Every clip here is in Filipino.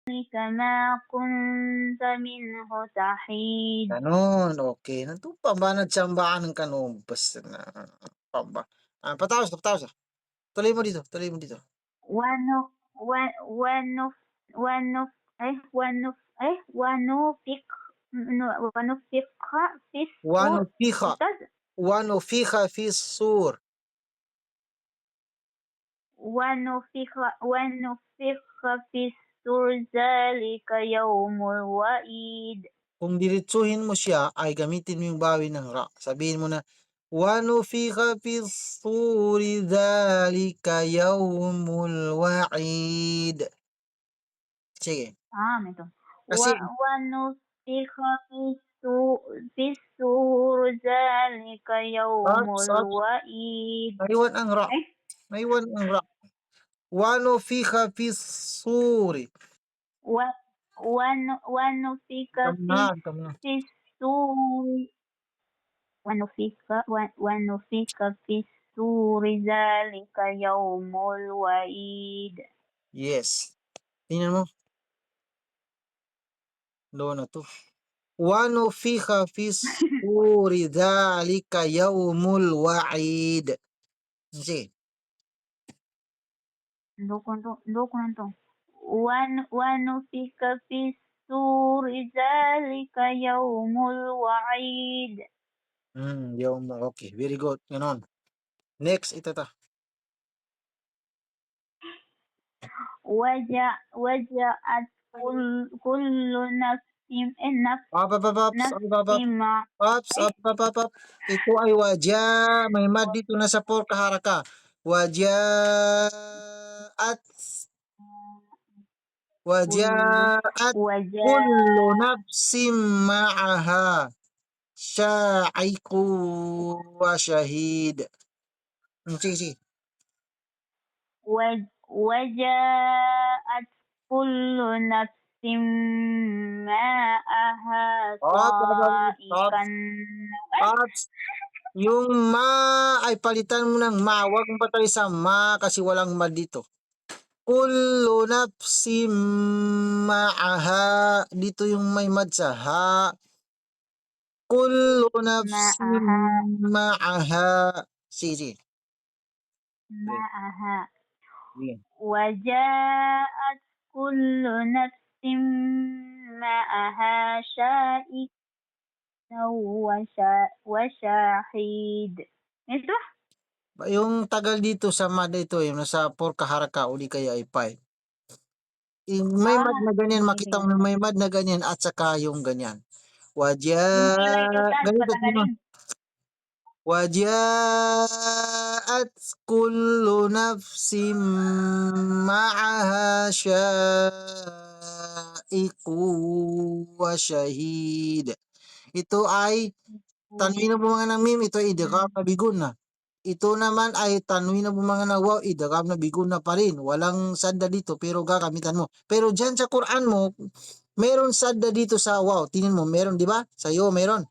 ما كنت منه تحيد. Gano'n, okay. Nantumpa ba nagsambaan ng kanumpes na pamba. Patapos na. Tuloy mo dito. ونف ونف ونف ونفخ في الصور. وَنُفِخَ أستاذ، وَنُفِخَ فِي الصُّورِ. ونفخ في الصور ذلك يوم الوعيد. Kung diretsuhin mo siya ay gamitin mo yung bawi ng ra. Sabihin mo na وَنُفِخَ فِي الصُّورِ ذَلِكَ يَوْمُ الْوَعِيدِ. Sige. ito. Kasi ونفخ في الصور ذلك يوم ops, الوعيد. naiwan ang ra. Ay, Naiwan ang ra. وَنُفِخَ فِي الصُّورِ. ونفخ Ika mo na. في الصور ونفخ في الصور ذلك يوم الوعيد. Yes. Tingnan mo. Low na 'to. وَنُفِخَ فِي الصُّورِ ذَلِكَ يَوْمُ الْوَعِيدِ. Sige. loko na to. ونفخ في الصور ذلك يوم الوعيد. Okay, very good, gano'n. Next, ito ta. وجاءت كل نفس مع إيه Ito ay waja, may mad dito na sa por kaharaka. Wajaat, كل wajaat وجاء kullu nafsin ma'aha sya'iqu wa syahid. Sige, sige. وجاءت كل نفس معها Stop. سائقا. Ops. Yung ma ay palitan mo ng ma. Huwag mong patay sa ma kasi walang ma dito. Kullu nafsin ma'aha. Dito yung may mad sa ha. Kullu nafsin معها ma'aha. Sige, sige. معها Sige. وجاءت كل نفس معها سائق وشاهد. Ito? Yung tagal dito sa mad ito, yung nasa por kaharaka o di kaya ay 5. May mad na ganyan, Sige, makita sige. mo may mad na ganyan at saka yung ganyan. Yung kilay Ustaz, Ganito, tingnan. patagalin. وجاءت كل نفس معها سائق وشهيد. Ito ay tanwin na bumanga ng mim, ito ay idgham na bigun na. Ito naman ay tanwin na bumanga ng waw, idgham na bigun na pa rin. Walang sadda dito pero gagamitan mo. Pero diyan sa Quran mo, meron sadda dito sa waw. Tingin mo, meron di ba? Sa iyo meron.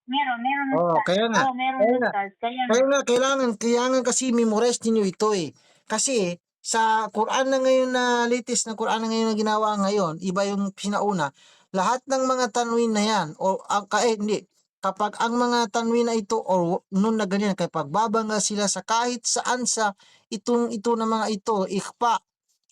Meron Oh, Ustaz. kaya nga. Meron Kaya nga. Ustaz. Kaya Kaya nga. nga kailangan kasi memorize niyo ito eh. Kasi sa Quran na ngayon na latest na Quran na ngayon na ginawa ngayon, iba yung sinauna. Lahat ng mga tanwin na yan o hindi kapag ang mga tanwin na ito o nun na ganyan kapag babangga sila sa kahit saan sa ito na mga ito, ikhfa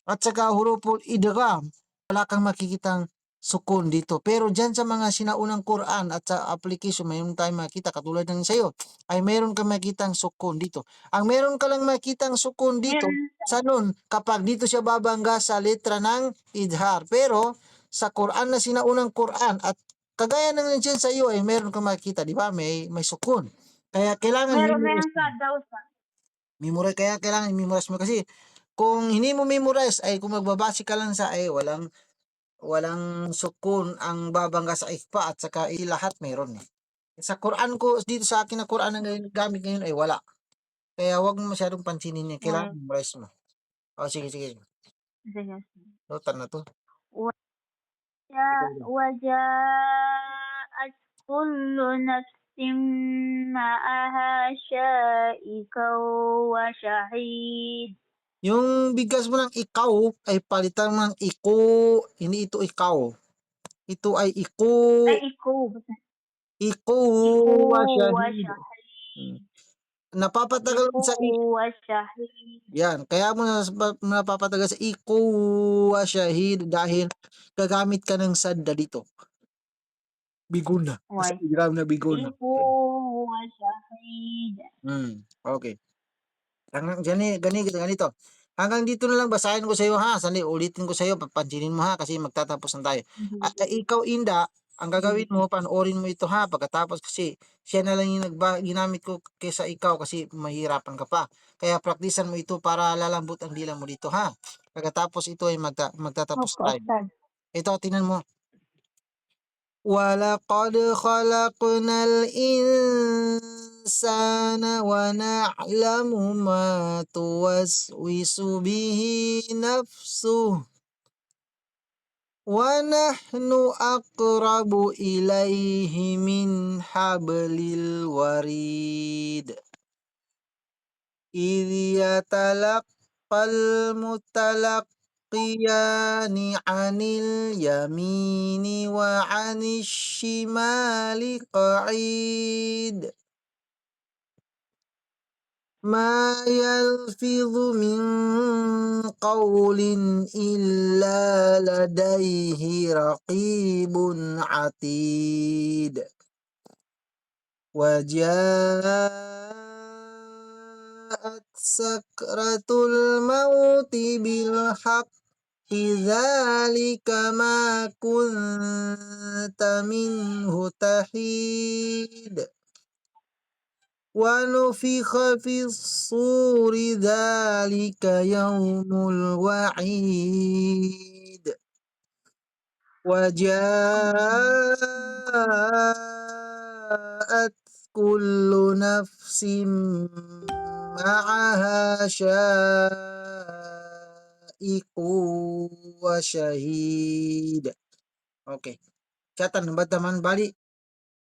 at saka huruful idgham, wala kang makikitang sukun dito. Pero dyan sa mga sinaunang Quran at sa application, mayroon tayong makita katulad ng sa'yo, ay mayroon kang makitang sukun dito. Ang meron ka lang makitang sukun dito, Meron sa nun, kapag dito siya babangga sa letra ng idhar. Pero sa Quran na sinaunang Quran at kagaya ng nandiyan sa iyo ay meron kang makita, di ba? May sukun. Kaya kailangan meron memorize mo. sadda Ustaz. Kaya kailangan memorize mo kasi kung hindi mo memorize ay kung magbabase ka lang sa walang sukun ang babangga sa ikpa at saka lahat meron eh. Sa Quran ko, dito sa akin na Quran na ngayon, gamit ngayon ay wala. Kaya wag mo masyadong pansinin niya. Kailangan memorize mo. O sige, sige. Sige. Notan na to. وجاءت كل نفس معها سائق وشهيد. Yung bigkas mo ng ikaw ay palitan mo ng iko, hindi ito ikaw. Ito ay iko, Ay, iko. iko Iko wa wa shahid. shahid. Napapatagal Iko sa wa shahid. yan, kaya mo napapatagal sa iko wa shahid dahil gagamit ka ng sadda dito. Biguna. Nasa Why? igram na biguna. Iko wa shahid. Okay. Hanggang ganito. Hanggang dito na lang basahin ko sa iyo ha. Sali ulitin ko sa iyo, papansinin mo ha kasi magtatapos na tayo. At ikaw Inda, ang gagawin mo, panoorin mo ito ha pagkatapos kasi siya na lang yung ginamit ko kaysa ikaw kasi mahirapan ka pa. Kaya praktisan mo ito para lalambot ang dila mo dito ha. Pagkatapos ito ay magtatapos Opo, tayo. Ustad. Ito, tingnan mo. وَلَقَدْ خَلَقْنَا الْإِنسَانَ وَنَعْلَمُ مَا تُوَسْوِسُ بِهِ نَفْسُهُ وَنَحْنُ أَقْرَبُ إِلَيْهِ مِنْ حَبْلِ الْوَرِيدِ إِذْ يَتَلَقَّى الْمُتَلَقِّيَانِ عَنِ الْيَمِينِ وَعَنِ الشِّمَالِ قَعِيدٌ مَا يَلْفِظُ مِنْ قَوْلٍ إِلَّا لَدَيْهِ رَقِيبٌ عَتِيدٌ وَجَاءَتْ سَكْرَةُ الْمَوْتِ بِالْحَقِّ ذَلِكَ مَا كُنْتَ مِنْهُ تَحِيدُ وَنُفِخَ فِي الصُّورِ ذَلِكَ يَوْمُ الْوَعِيدِ وَجَاءَتْ كُلُّ نَفْسٍ مَعَهَا سَائِقٌ وَشَهِيدٌ. Okay. Catan, ba't naman bali?